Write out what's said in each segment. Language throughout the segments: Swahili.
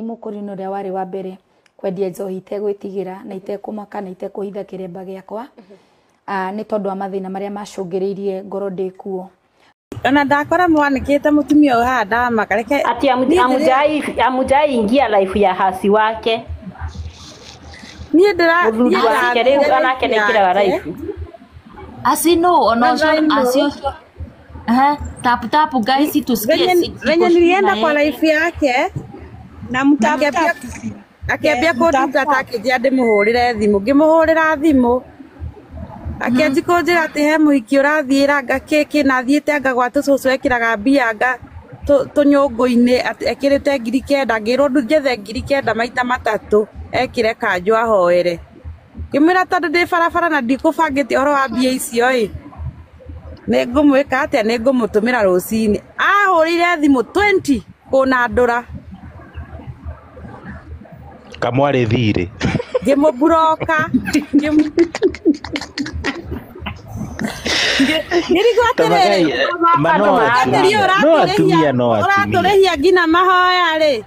Mukurino ria wari wa mbere kwendia njohi itegwitigira na itekũmaka na itekũhitha kiremba giakwa ni tondu wa mathina maria macungiriirie ngoro ndikuo. Ona ndakora mwanikite mutumia uyu handa makareke ati amujai ingia life ya hasi wake nie ndira muthuri wake riu anake nikiraga life asino onozo asio tapu guys tusikie venye nilienda kwa life yake na mtakapia akiambia kutungata akijia ndimuhurire thimu ngimuhurira thimu akianji kunjira ati he muhiki urathiira ngakiki na thiite anga gwa tucucu ekiraga mbia anga tunyungu-ini ekirite 9,000 ngirwo njethe 9,000 maita matatu ekire kanju ahoere ngimwira tondu ndi barabara na ndikubangite horo wa mbia icio ni ngumwika atia ni ngumutumira rucini ahurire thimu 20 kuna ndura kamwari thire ngimubroka uraturihia ngina mahoya ri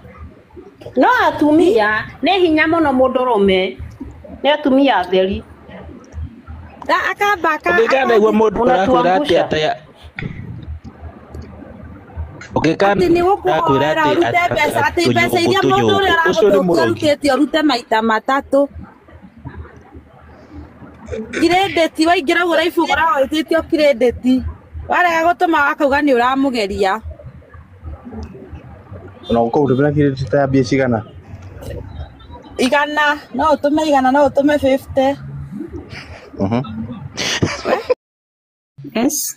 no atumia ne hinya muno mundurume ne atumia theri akamba ukikanda igwa mundu arakwira ati ataya ukikanda arakwira ati pesa iria mundu uria araguturutetie urute maita matatu credit waingira gura ibugura wititio credit warega gutuma akauga ni uramugeria na uko utumira credit ta mbia cigana igana no utume igana no utume 50 yes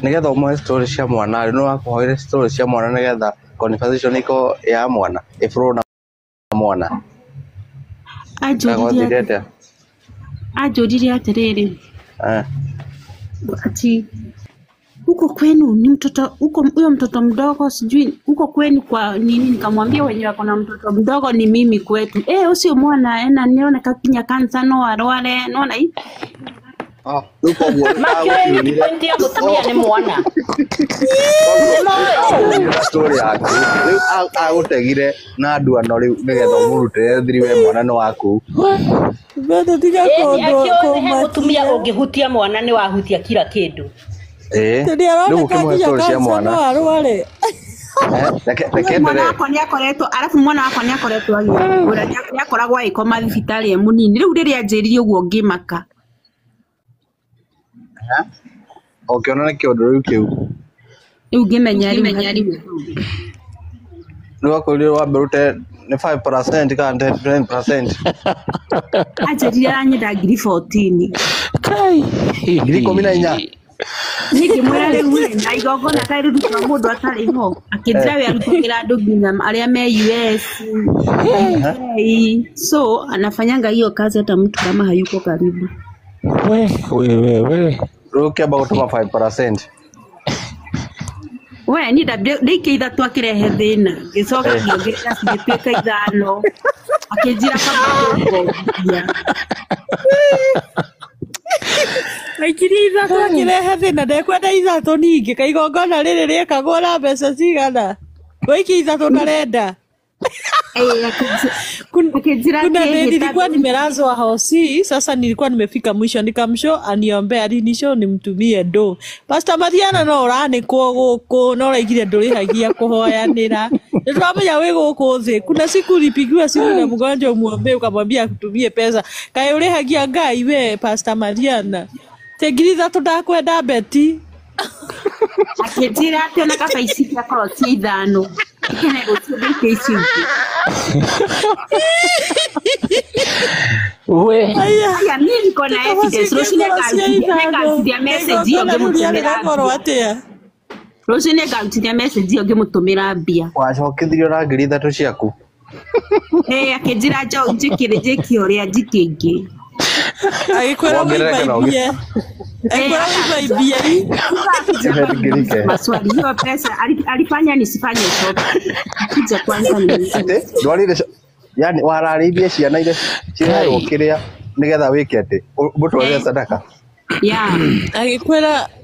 nigetha umwe story cia mwana ri no wakuhoire story cia mwana nigetha conversation iko ya mwana ifro na mwana ajodire atiriri ati huko kwenu ni mtoto huko, huyo mtoto mdogo sijui huko kwenu kwa nini. Nikamwambia wenyewe wako na mtoto mdogo ni mimi kwetu. Usio mwana ena nione kakinya kansa no arware naona hii nuko mwana makyo ni pointi ya kutumia ni mwana story yako riu agutegire na andu ano riu nigetha umurutire thiriwe mwana no waku bado tiga ko kutumia ungihutia mwana ni wahutia kila kindu riu kimwe story cia mwana arware mwana wako ni akoretwo alafu mwana wako ni akoretwo agura ni akoragwo aikoma thibitari munini riu riria anjiririe uguo ngimaka ukiona ni kiondu riu kiu riu ngimenya riu no ko wa berute ni 5% kana 10%. Ajiri anyida ngiri 14 kai ngiri 14 niki mwere ule na igogona kai rutu kwa mundu atari ho akithira we arutukira andu nginya aria me US so anafanyanga hiyo kazi hata mtu kama hayuko karibu. we ruke about 5%. We ni ndike ithatu akirehe thina gicoka ngiongerera cigituika ithano akinjira kama aikiri ithatu akirehe thina ndekwenda ithatu ningi kaigongona riri riekagwo na mbeca cigana goiki ithatu narenda kuna nilikuwa nimelazwa hosi sasa, nilikuwa nimefika mwisho nikamsho aniombea alinisho nimtumie ndo Pastor Mariana no rani ko guku no raigire ndurihagia kuhoyanira nitwamenya we guku thi kuna siku lipigiwa simu na mgonjwa muombe ukamwambia kutumie pesa kai urihagia Ngai we Pastor Mariana tegiriza tudakwenda beti akijira ati ona kaba isi ya cross ithano ikene gututhike isi we ya mimi kona evidence rosine kanti message yo ngemutumira rosine kanti message yo ngemutumira mbia wacokithirio na ngiri ithatu ciaku akijira jo njikire njikio ria njikingi aikwera wibaibia maswali hiyo pesa alifanya nisifanye shopping kuja kwanza ni ndwarire yani wararibia ciana ile ciarwo kiria nigetha wike ati mutwarire sadaka Yeah.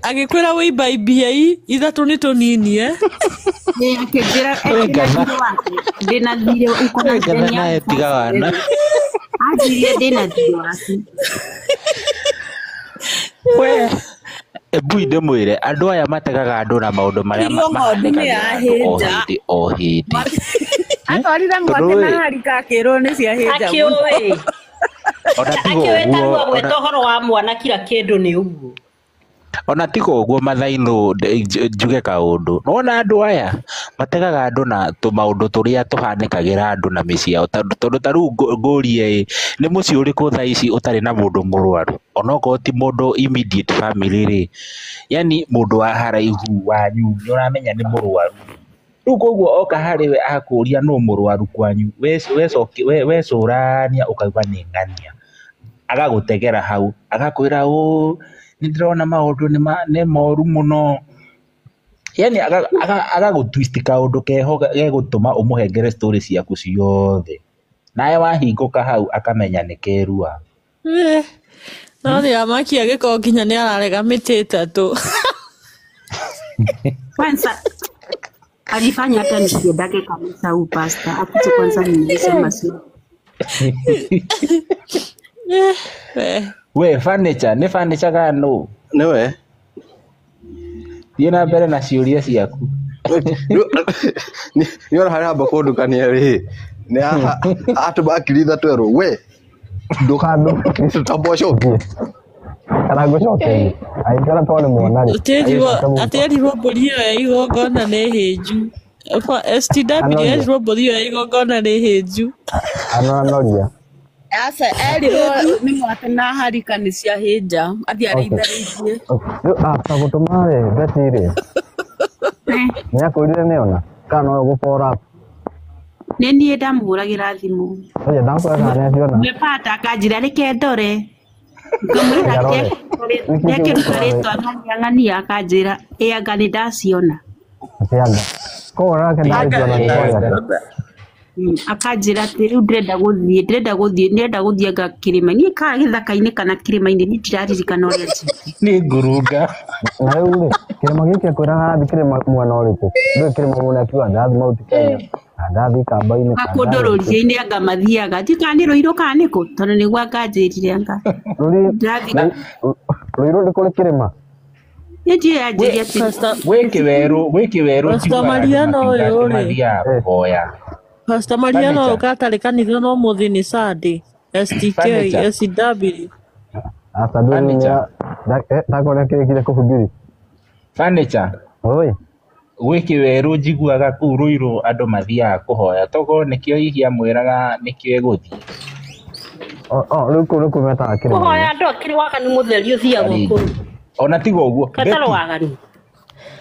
Agikwira wĩ mbia ithatũ nĩ tũnini Akĩnjĩra ndĩna thirĩ uko na naye tiga wana anjĩrire ndĩna thirĩ waku. we ebu ndĩmwĩre andũ aya mategaga andũ na maũndũ marĩa mahanĩkaga o hĩndĩ atwarire mwake na harika akĩrwo nĩ ciahĩnja Akĩũĩ. ona tiga Akĩũĩ tarua ũguo gweta ũhoro wa mwana kila kĩndũ nĩ ũguo. ona tiga ũguo mathainũ njuge kaũndũ nona andũ aya mategaga andũ na tũmaũndũ tũrĩa tũhanĩkagĩra andũ na mĩciĩ yao tondũ ta rĩu ngũrie nĩ mũciĩ ũrĩkũ thaa ici ũtarĩ na mũndũ mũrwaru onokorwo ti mũndũ immediate family rĩ yani mũndũ wa haraihu wanyu nĩ ũramenya nĩ mũrwaru rĩu koguo oka harĩ we akũria nũ mũrwaru kwanyu wecũrania ũkauga nĩ ng'ania agagũtegera hau agakwĩra nĩndĩrona maũndũ nĩ moru mũno yani agagũtwist kaũndũ keho gegũtũma ũmũhengere story ciaku ciothe nawe wahingũka hau akamenya nĩ kerua no nĩ amakia gĩko nginya nĩ ararega mĩtĩ ĩtatũ Kwanza alifanya hata nisiendake kanisa huu pastor. Akuje kwanza nilisema si. we furniture nĩ furniture gano Nĩwe? thiĩ na mbere na ciũria ciaku Nĩona harĩa hamba kũndũkania rĩ nĩ atũma akiri ithatũ erwo we ndũkambocokie kana ngũcokerie aingĩra tondũ mwana atĩrirwo mbũri ĩyo ya igongona nĩ hĩnju STW erirwo mbũri ĩyo ya igongona nĩ hĩnju anoria asa erirwo nĩ mwate na harika nĩ ciahĩnja athiĩ arĩitharĩirie gũtũma rĩ betirĩ nĩakũrire nĩona kana no gũbora Nĩ niĩ ndamũhũragĩra thimũ. oye ndakwĩra nĩaciona Mwepata akanjĩra reke ndore. Ngamwĩra rĩtwa ng'ania akanjĩra anga nĩ ndaciona. cianga koguo nake ndaciona nĩkwagĩra Akanjĩra atĩ rĩu ndĩrenda gũthiĩ anga kĩrĩma. Niĩ kana gĩthaka-inĩ kana kĩrĩma-inĩ nĩ ndiraririkana ũrĩa nĩ ngurunga na rĩu rĩ kĩrĩma gĩkĩ akwĩraga athi kĩrĩma mwena ũrĩkũ ndũĩ kĩrĩma mwena akiuga ndathi Mount Kenya ndathi Kamba-inĩ Akũndũ rũriĩ-inĩ anga mathiaga ti kana nĩ Rũirũ kana nĩ kũ tondũ nĩguo anganjĩrire anga Rũirũ nĩ kũrĩ kĩrĩma nĩ ndiĩ yanjĩria atĩ gwĩkĩ werũ Pastor Mariano ũyũ rĩ mathiaga kũhoya Pastor Mariano ũkatarĩ kanitha no mũthĩ nĩ Sunday STK SCW asa ndũrĩ ndakora kĩrĩkire kũhubiri furniture oi gwĩkĩ werũ njiguaga kũu Rũirũ andũ mathiaga kũhoya togo nĩkĩo hihi amwĩraga nĩkĩo egũthiĩ rĩu kũu nĩ kũmetaga kĩrĩma Kũhoya andũ akĩrĩ waganu mũtheri ũthiagwo kũu. ona tiga ũguo Gatarũ waganu.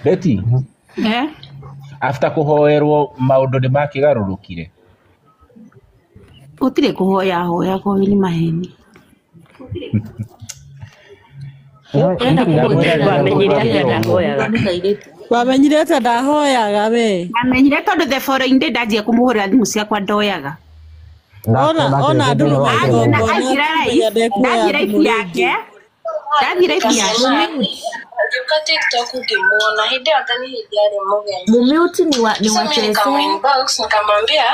Beti after kũhoerwo maũndũ nĩ makĩgarũrũkire gũtirĩ kũhoya kwa nĩ maheni. wamenyire atĩ ndahoyaga we Amenyire tondũ the following day ndanjia kũmũhũrĩra thimũ ciakwa ndoyaga. ona andũ nĩ Ndathire ibu yake. Ngĩũka TikTok ngĩmuona hĩndĩ ĩyo nĩ hĩndĩ arĩ mũgeni. Mumute ni wa chese. Nikamwinbox nikamwambia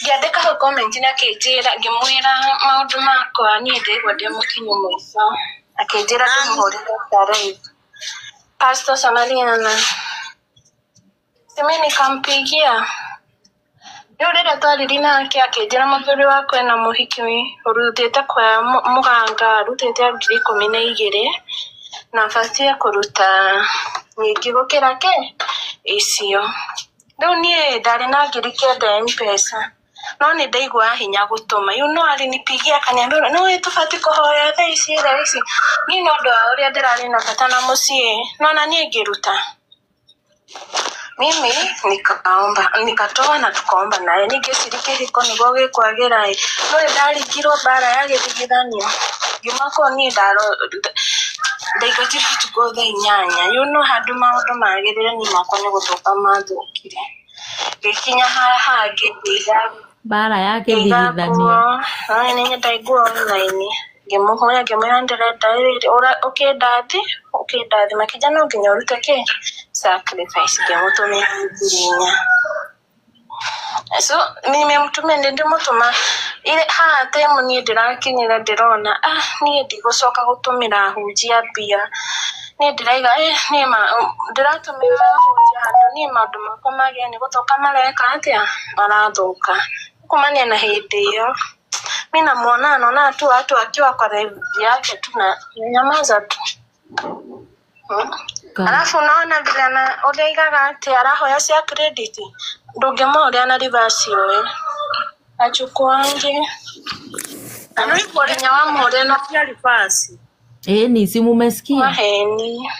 ngĩandĩka hau comment-inĩ akĩnjĩra ngĩmwĩra maũndũ makwa niĩ ndĩgua ndĩ mũkinyu mũico akĩnjĩra ndĩmũhũrĩre live. Pastor Samariana mimi nikampigia rĩu rĩrĩa twarĩri nake akĩnjĩra mũthuri wakwa ena mũhiki ũrutĩte kwa mũganga arutĩte 12,000 na batiĩ kũruta nyingĩ gũkĩra icio. Rĩu niĩ ndarĩ na 9,000 M-Pesa no nĩ ndaigua hinya gũtũma no alinipigia akaniambia no tũbatiĩ kũhoya thaa ici. Niĩ no ũndũ wa ũrĩa ndĩrarĩ na bata na mũciĩ no na niĩ ngĩruta. Mimi nikatoa na tukaomba naye ningĩciriki hiko nĩguo gĩkwagĩra no ndaringirwo bara ya gĩthigithanio ngĩmakwo niĩ ndaigatirie tukũ thaa 8 handũ maũndũ magĩrĩre ni makwa nĩ gũthũka mathũkire gĩkinya hangĩ Bara ya gĩthigithanio nĩ ndaigua online ngimuhoya ngimwira ndirenda ukindathi makija no nginya urute ki sacrifice ngimutumira ngirinya. So nimemtumia ndimutuma ile time ni ndirakinyira ndirona ni ndigucoka gutumira hujia bia ni ndiraiga ni ma ndiratumira hujia handu ni maundu makwa magia ni gutoka mareka atia marathuka kumania na hindi iyo. Mimi namuona naona tu watu akiwa kwa live yake tu na nyamaza tu. Alafu naona vile na odaigaga ati arahoya cia credit ndungimuria na reverse we achukuange anaikuwa wamuria na pia reverse ni simu umesikia maheni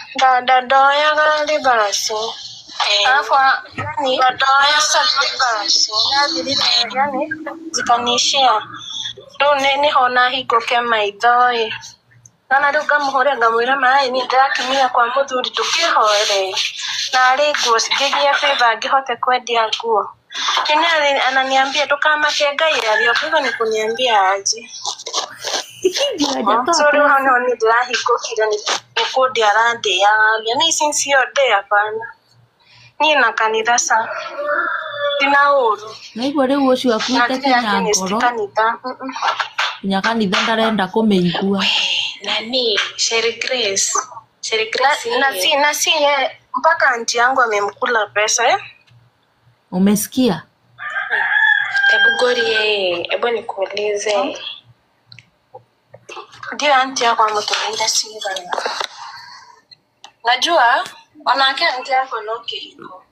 doyaga reverse alafu yani doya sa reverse yani zikanishia ndo nene hona hikoke maithoi Nana ruga muhore ngamwira mai ni ndakimia kwa muthuri tukihoere na ari nguo ngigia favor ngihote kwendia nguo tena ananiambia tukamake ngai alio hivyo ni kuniambia aje sorry hano ni ndahiko kile ni kodi arande ya ni since yo day hapana ni na kanitha sa dina uru naigwa riu ucio akuite kinya ngoro nyakanitha ndarenda kumeigua nani Sherry Grace na si mpaka anti yangu amemkula pesa umesikia hebu nikuulize ndio anti yako ametulinda sira najua wanawake anti yako nokiko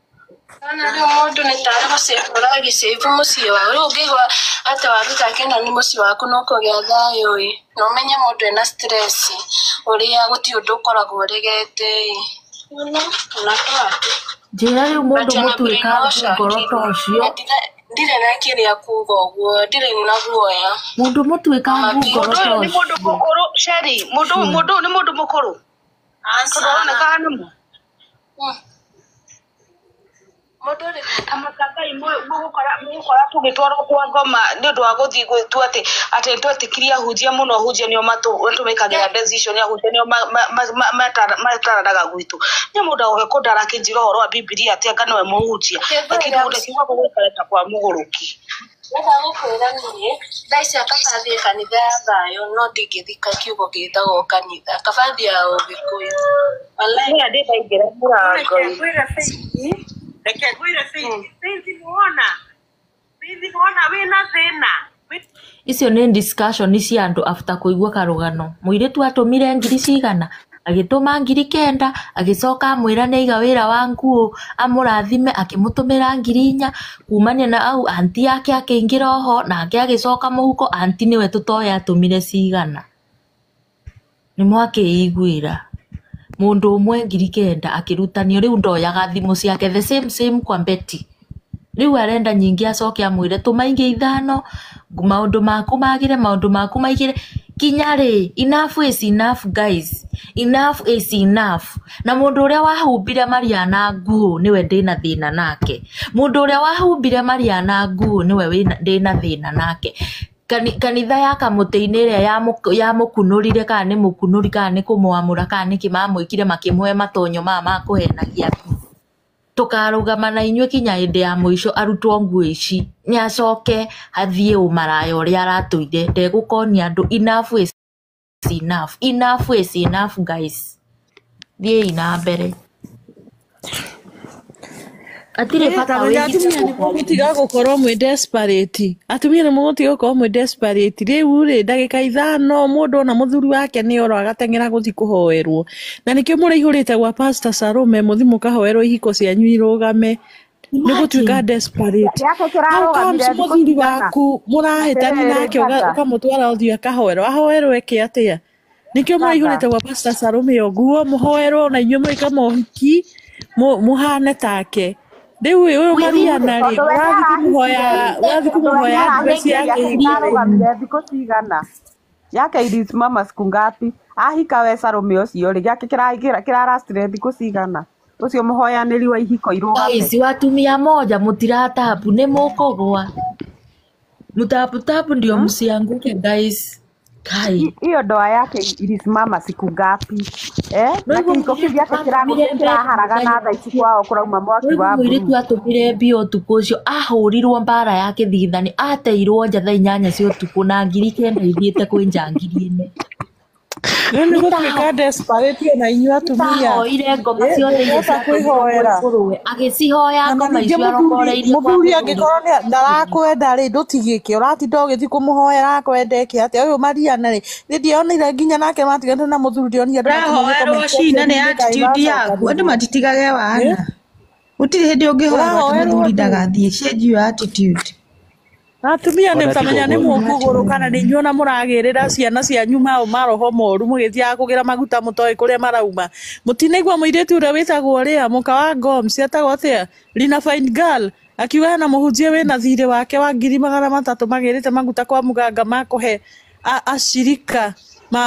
Ana ndio modu nitara sefora gisefu musi wa rugigwa ata waruta kenda ni musi waku noko gya thayo no menye modu ena stress uria guti udukora guregete unatoa jira ri modu mutuika ngoroto ucio ndire na kiria kugo guo ndire naguoya modu mutuika ngoroto ni modu mukuru Sherry modu ni modu mukuru asa kana mo modore amakagai mugukora tugitwarwo kwa ngoma ni ndu wa guthii gwitu ati twetikiria hujia muno hujia nio matumikagira decision ya hujia nio mataradaga gwitu ni mundu ugekundara kinjiro horo wa Biblia ati ngano we muhujia lakini mundu kiwa gukareta kwa muguruki Nada gukwira ni daisi akabathie kanitha thayo no ndingithika kiugo githago kanitha kabathia Gikuyu wallahi ade baingira murango Reke gwire Sisi muona wina thina. Icio ni discussion cia andu after kuigua karugano. Muiretu atumire ngiri cigana agituma ngiri 9 agicoka amwira neiga wira wa nguo amurathime akimutumira ngiri 4 kumania na au anti yake akingira ho na agicoka muhuko anti niwe tutoya atumire cigana. Ni mwakiiguira mundu umwe ngiri 9 akirutanio riu ndoyaga thimu ciake the same kwa Betty riu arenda nyingi acoke amwire tumainge 5 maundu maku magire maundu maku maigire kinyari enough is enough guys enough is enough na mundu uria wahumbire Mariana nguo niwe ndina thina nake mundu uria wahumbire Mariana nguo niwe ndina thina nake kanitha ya kamuteinire ya mukunurire kana ni mukunuri kana ni kumwamura kana ni kimamwikire makimwe matonyo ma kuhenagia tukarugama na inywe kinya hinde ya muico arutwo nguo ici ni acoke athie umaraya uria aratuire ndegukonia andu enough is enough guys thie ina mbere atire pata mutiga gukorwo mwe desperate atumia ni mutiga gukorwo mwe desperate riu ri ndagika 5 mundu na muthuri wake ni oro agatengera guthi kuhoerwo na nikio muri ihurite gwa Pastor Salome muthimu kahoerwo ihiko cianyu irugame ni gutuika desperate muthuri waku murahitani nake ukamutwara uthio akahoerwo ahoerwo eke atia nikio muri ihurite gwa Pastor Salome oguo muhoerwo na inyuĩ mwika mohiki muhane take Riu uyu Mariana ri wathi kumuhoya mbesi yake thiko cigana yake ilisimama siku ngapi ahika we Salome ucio ri yake kirarastire thiko cigana ucio muhoyaniri wa ihiko irugame guys watumia moja mutiratabu ni mukogwa mutapu ndio msianguke guys hiyo ndoa yake ilisimama siku ngapi? Na kiko kivi yake kiraharagana thaa ici kwao kurauma mwaki wa Mũirĩtu atũmire mbia ũtukũ ũcio ahũrirwo mbara ya kĩthigithani ateirwo nja thaa 8 cia ũtukũ na ngiri 9 ithiĩte kwĩ njangiri-inĩ. Nĩ gũtuĩka desperate na inyuĩ atumia. Ahoire ngoma ciothe iria ciakwĩhoera. Agĩcihoya ngoma icio arongoreirie. Mũthuri angĩkorwo ndarakwenda rĩ ndũtigĩke ũratinda ũgĩthiĩ kũmũhoera akwenda ĩkĩ atĩa ũyũ Mariana rĩ ndionire nginya nake matiganĩte na mũthuri ndionire Ũrahoerwo cina nĩ attitude yaku andũ matitigage wana gũtirĩ hĩndĩ ũngĩhoerwo mũthuri ndagathiĩ change your attitude. Atumia nĩ mtamenya nĩ mũkũgũrũ kana nĩ inyuĩ na mũragĩrĩra ciana cianyu maroho moru mũgĩthiaga kũgĩra maguta mũtoĩ kũrĩa marauma. Mũtinaigua mũirĩtu ũrĩa wĩtagwo rĩa mũka wa Goms etagwo atĩa Lina Fine Girl akiuga na mũhunjia wĩna thirĩ wake wa 300,000 magĩrĩte maguta kwa muganga makũhe ashirika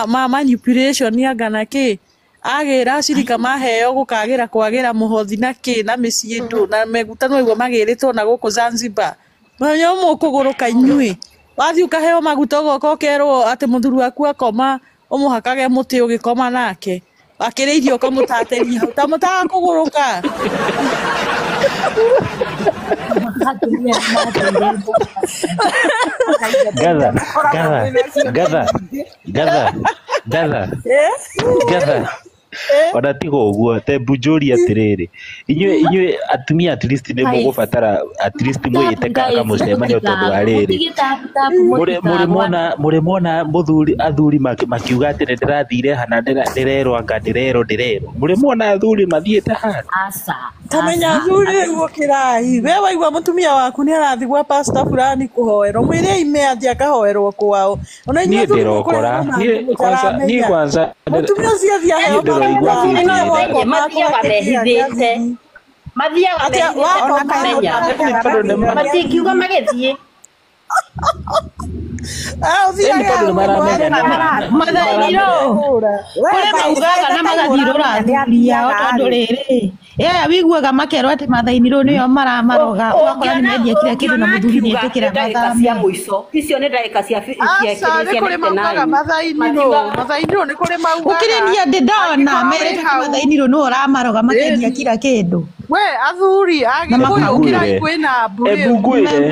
manipulation yangana kĩ agĩra ashirika maheo gũkagĩra kwagĩra mũhothi na kĩ na mĩciĩ ndũ na maguta no igua magĩrĩtwo na gũkũ Zanzibar. Mwenye mũkũgũrũka inyuĩ wathiĩ ũkaheo maguta ũgoka ũkerwo atĩ mũthuri waku akoma ũmũhakage mũtĩ ũgĩkoma nake akĩrĩithio ũkamũtatĩria hau ta mũtaga kũgũrũka. Gatha ona tigo ũguo tembu njũria atĩrĩrĩ inyuĩ atumia at least nĩ mũgũbatara at least mwĩte kamũcemanio tondũ wa rĩrĩ mũrĩmona mũthuri athuri makiuga atĩ nĩndĩrathire hana ndĩrerwo anga ndĩrerwo mũrĩmona athuri mathiĩte hana tamenya athuri ũguo kĩrahi we waigua mũtumia waku nĩ arathi gwa pastor fulani kũhoerwo mwĩre ime atĩ akahoerwo kwao ona inyuĩ ndĩrokora niĩ kwanza mũtumia ũcio athiĩ aheo mathiaga mehithĩte mathiaga matingiuga magĩthiĩ mathainiro kũrĩ maugaga na magathirũra athuri ao tondũ rĩrĩ wiguaga makerwo atĩ mathainiro nĩo maramaroga ũgakora nĩ mendia kĩrĩa kĩndũ na mũthuri nĩ etĩkĩra cia mũico icio nĩ ndagĩka cia mathainiro nĩ kũrĩ maugaga ũkĩrĩnia ndĩndona merĩte mathainiro nĩo ũramaroga makendia kĩrĩa kĩndũ we athuri agĩkũyũ kĩrai kwĩna mbure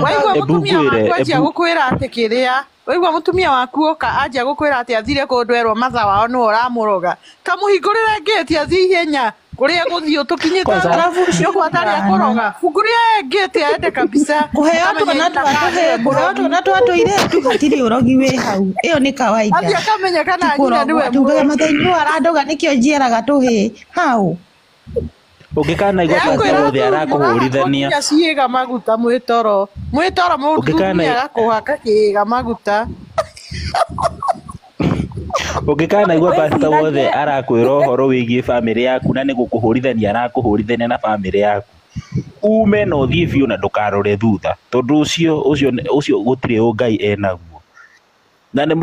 waigua mũtumia waku anjia gũkwĩra atĩ kĩrĩa waigua mũtumia waku oka anjia gũkwĩra atĩ athire kũndũ erwo matha wao nĩwe ũramũroga kamũhingũrĩre ngĩti athiĩ ihenya kũrĩa gũthiĩ tũkinyĩte arabu ũcio atarĩ akũroga fungũria ngĩti aende kabisa kũheo twana twa tũirĩtu hatirĩ ũrogi wĩ hau ĩyo nĩ kawaida athiĩ akamenya kana nyina nĩwe tugaga mathainĩ arandoga nĩkĩo njieraga tũhĩ hau ũngĩkanaigua pastor ũthĩ arakũhũrithania ciĩga maguta mwĩtoro mũtumia agakũhaka kĩĩga maguta ũngĩkanaigua pastor wothe arakwĩra ũhoro wĩgiĩ bamĩrĩ yaku na nĩ gũkũhũrithania arakũhũrithania na bamĩrĩ yaku ume na ũthiĩ biũ na ndũkarore thutha tondũ ũcio gũtirĩ Ngai enaguo na nĩ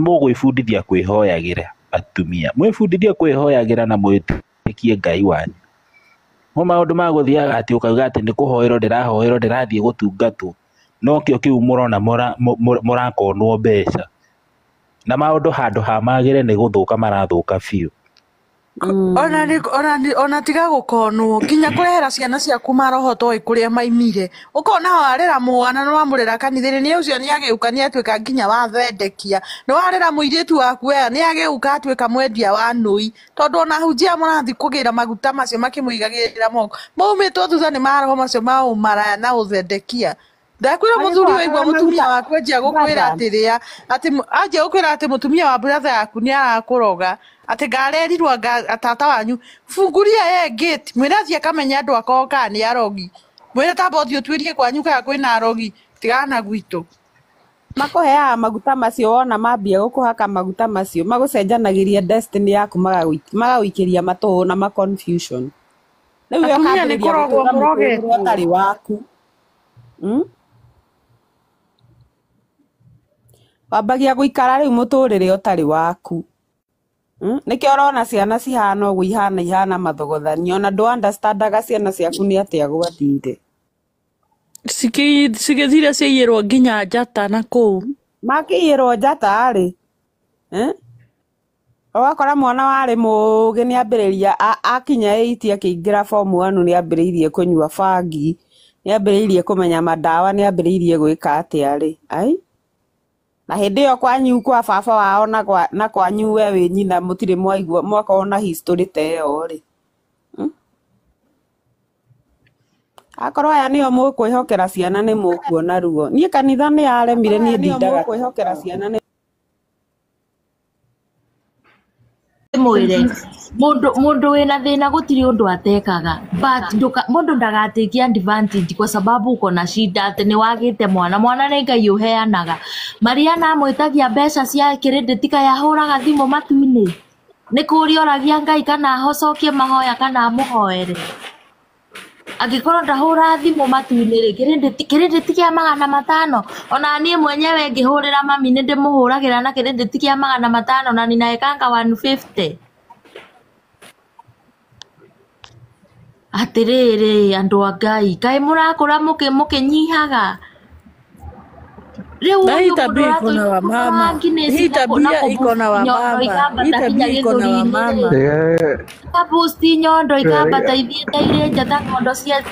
mũgwĩbundithia kwĩhoyagĩra atumia mwĩbundithie kwĩhoyagĩra na mwĩtĩkie Ngai wanyu mo maũndũ ma gũthiaga atĩ ũkauga atĩ nĩ kũhoerwo ndĩrathiĩ gũtungatwo no kĩo mũrona mũrakonwo mbeca na maũndũ handũ ha magĩre nĩ gũthũka marathũka biũ ona tiga gũkonwo nginya kũrehera ciana ciaku maroho toĩ kũrĩa maimire ũkona warera mwana nĩ wamũrera kanitha-inĩ nĩ ũcio nĩ agĩũka nĩ atuĩka nginya wathendekia nĩ warera mũirĩtu waku weya nĩ agĩũka atuĩka mwendia wa nũi tondũ ona hunjia mũrathi kũgĩra maguta macio makĩmũigagĩrĩra moko maumĩtwo thutha nĩ maroho macio ma ũmaraya na ũthendekia ndakwĩra mũthuri waigua mũtumia waku anjia gũkwĩra atĩrĩa atĩ anjia gũkwĩra atĩ mũtumia wa brother yaku nĩ arakũroga atĩ ngarerirwo tata wanyu funguria gate mwĩra athiĩ akamenya andũ akoo kana nĩ arogi mwĩra tamba ũthiĩ ũtuĩrie kwanyu kana kwĩna arogi tigana gwitũ makũheaga maguta macio wona mambia gũkũhaka maguta macio magũcenjanagĩria destiny yaku magagũikĩria matũhũ na confusion rĩu ũtarĩ waku wambagia gũikara rĩu mũtũrĩre ũtarĩ waku nĩkĩo ũrona ciana cihana ũguo ihana mathogothania ona ndũ-understandaga ciana ciaku nĩ atĩa gwathire cigĩthire ciaiyĩrwo nginya njata na kũu makĩiyĩrwo njata rĩ Wakora mwana warĩ mũgĩ nĩambĩrĩria akinya 8 akĩingĩra form 1 nĩambĩrĩirie kũnyua bangi, nĩambĩrĩirie kũmenya mandawa, nĩambĩrĩirie gwĩka atĩa rĩ. Ai, na hĩndĩ ĩyo kwanyu kwa baba wao na kwanyu we wĩ nyina mũtirĩ mwaigua mwakorwo na history ta ĩyo rĩ. Akorwo aya nĩo mũkwĩhokera ciana nĩ mũkuona ruo. Niĩ kanitha nĩ yaremire niĩ ndindaga kwĩhokera ciana nĩ mwire mundu wina thina gutiri undu atekaga, but mundu ndagatĩkie advantage kwa sababu uko na shida ati ni wagite mwana nĩ Ngai uheanaga. Maria namwĩtagia mbeca cia credit kayahũraga thimũ matu-inĩ nĩ kũria oragia Ngai kana ahocokie mahoya kana amũhoere. Angĩkorwo ndahũra thimũ matu-inĩ rĩ credit kĩa 500, ona niĩ mwenyewe ngĩhũrĩra mami nĩ ndĩmũhũragĩra na credit kĩa 500 na ninaekanga 150. Atĩrĩrĩ andũ a Ngai, kaĩ mũrakũra mũkĩnyihaga rĩu hii tabia iko na wamama, hii tabia iko na wamama, hii tabia iko na wamama. Kabusti nyondo ikambata ithiĩte irĩ njata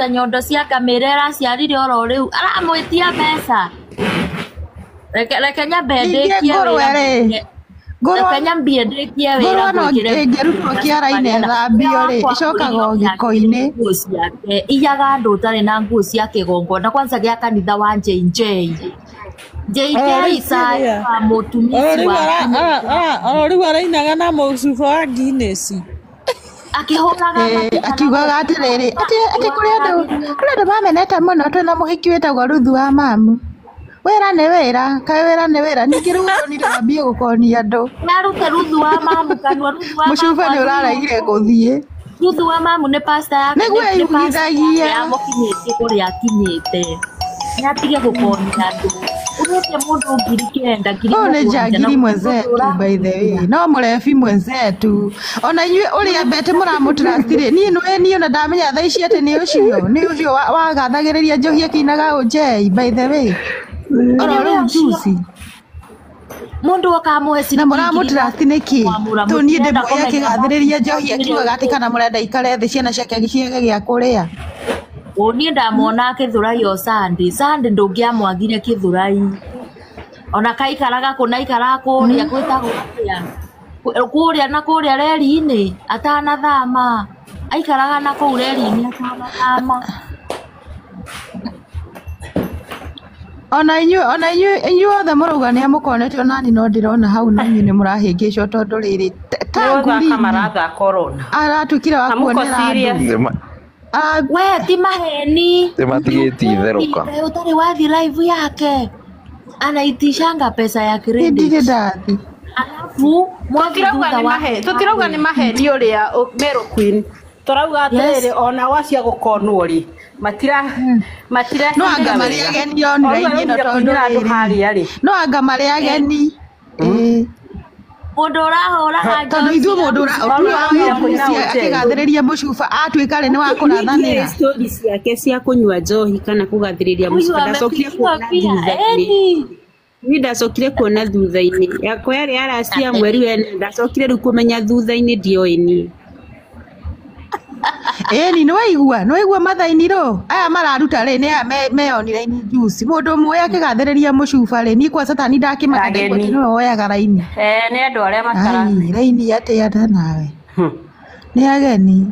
nyondo cia kamĩra ĩraciarire oro rĩu aramwĩtia mbeca. Reke nyambe ndĩkie wĩra. Reke nyambie ndĩkie wĩra ngwĩkĩre ngĩrutwo kĩara-inĩ thambio rĩ icokaga o gĩko-inĩ. Iyaga andũ ũtarĩ na nguo cia kĩgongo kwanza gĩa kanitha wa JJ Isa mũtumisi wa rĩu arainaga na mũcuba wa Guinness akĩhũraga akiugaga atĩrĩrĩ atĩ kũrĩ andũ mamenete mũno twĩna mũhiki wĩtagwo Ruthu wa mamu. Wĩra nĩ wĩra, kaĩ wĩra nĩ wĩra, ningĩ rĩu nĩndambie gũkonia andũ. Narute Ruthu wa mamu kanua Ruthu wa mamu. Mũcuba nĩ ũraregire gũthiĩ. Ruthu wa mamu nĩ pastor yake nĩguo yugithagia amũkinyĩtie kũrĩa akinyĩte. Nĩatige gũkonia andũ. Urote mundu ngiri kenda ngiri nĩ njagiri mwenzetu by the way, no mũrebi mwenzetu. Ona inyuĩ ũrĩa mbete mũramũtrustire niĩ ona ndamenya thaa ici atĩ nĩ ũcio wagathagĩrĩria njohi akĩinaga ũnjei by the way. Oro rĩu juici mundu akamuhe na mũramũtrust nĩkĩ tũniĩ ndĩmuoya akĩgathĩrĩria njohi akiugaga atĩ kana mũrenda ikare thĩ ciana ciake agĩciage gĩa kũrĩa. Niĩ ndamwona Gĩthũrai o Sunday ndũngĩamwagire Gĩthũrai. Ona kaikaraga kũnaikaraga kũrĩa gwĩtagwo kũrĩa na kũrĩa reri-inĩ atanathama. Aikaraga na kũu reri-inĩ atanathama. Ona inyuĩ othe mũrauga nĩ amũkonete onani no ndĩrona hau na inyuĩ nĩ mũrahĩngĩcwo tondũ rĩrĩ aratuĩkire wa kuonera andũ. We ti maheni matigĩtie itherũka ũtarĩ wathi live yake anaitishanga pesa ya credit. Alafu tutirauga nĩ maheni ũrĩa Meru Queen, turauga atĩrĩrĩ ona wacia gũkonwo rĩ matira no anga marĩ ageni online ĩno tondũ rĩrĩ no anga marĩ ageni mundu ũrahũraga tondũ ithuĩ mũndũ akĩgathĩrĩria mũcuba atuĩka rĩ nĩ wa kũrathanĩra story ciake cia kũnyua njohi kana kũgathĩrĩria mũcuba ndacokire kuona thutha-inĩ. Niĩ ndacokire kuona thutha-inĩ yakwa yarĩ aracia mweri wene ndacokire rĩu kũmenya thutha-inĩ ndioĩ niĩ. Eni nĩ waigua mathaini ro aya mararuta rĩ nĩ meyonire ni juice mũndũ ũmwe akĩgathĩrĩria mũcuba rĩ niĩ kwa satani ndakĩmaka nĩ woyaga raini nĩ andũ arĩa matara raini atĩa nawe nĩ ageni.